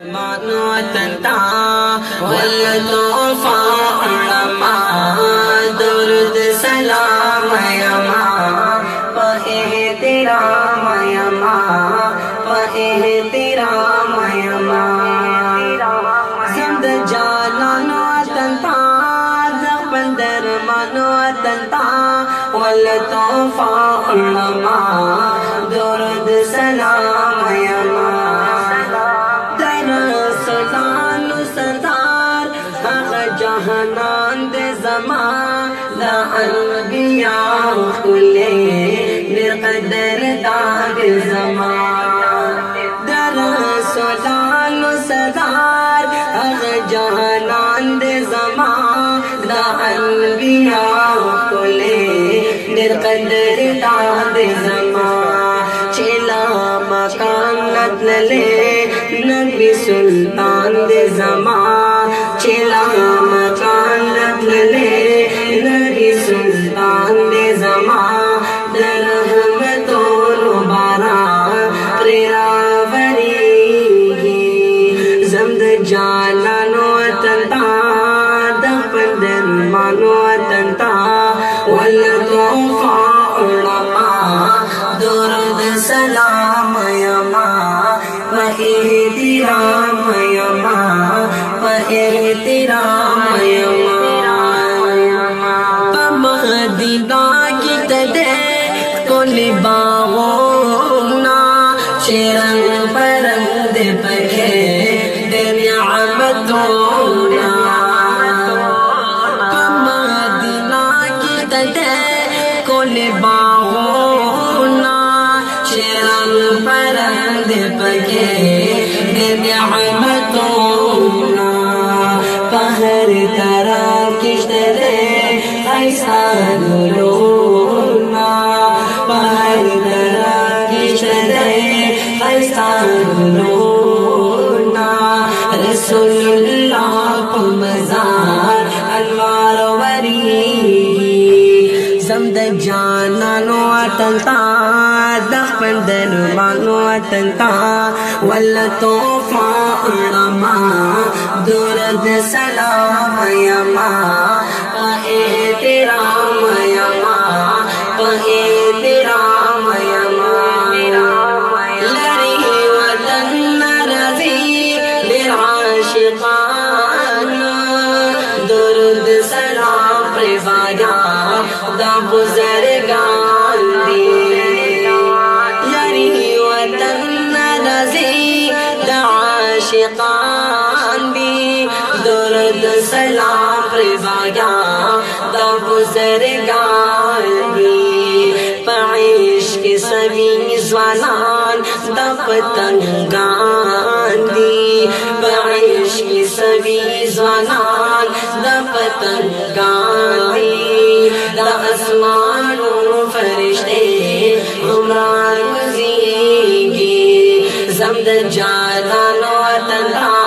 मानो तंता वल्लतोफा उलमा दुरुद सलाम यमा पहे तेरा मयमा पहे तेरा मयमा ज़िंद जानो तंता ज़बंदर मानो तंता वल्लतोफा उलमा दुरुद सलाम यमा जहानान दे ज़मान दा अनबिया खुले निर्क़दर दाग ज़मान दर सोलान सदार अग जहानान दे ज़मान दा अनबिया खुले निर्क़दर दाग ज़मान चेला मकान नले नबी सुल्तान दे ज़मान चेला मकान नले नबी सुल्तान दे ज़मान रहमतों बारा प्रेरावरी ज़मद जानो तंता दफंदर मानो तंता वल्लतोफा उलमा दुरुद सलाम यमा पहे तेरा मयमा पहे तेरा मयमा मदीना की तदे कोली बागोना शेरंग परंद पखे दे नियामतोना मदीना की तदे कोली बागोना शेरंग परंद पखे दे नियामतोना पहर तरह किश्तरे ऐसा गुलोना पहर तरह किश्तरे ऐसा गुलोना रसूलुल्लाह को मज़ार अनवार वरी ज़मद जानो तंता दफंदर मानो तंता वल्लतोफा उलमा दुरुद सलाम यमा पहे तेरा मयमा पहे तेरा मयमा लरी वतन रज़ी लिआशिक़ान दुरुद सलाम प्रिवाया दा बुज़ुर्गान दी लरी वतन रज़ी आशिक़ान दी दुरुद सलाम प्रिवाया दा बुज़ुर्गान दी पाइश के सभी ज़वानान दा पतंगान दी पाइश के सभी ज़वानान दा पतंगान दी दा आसमानों फरिश्ते उमरान गुज़ीगी ज़मद जानो तंता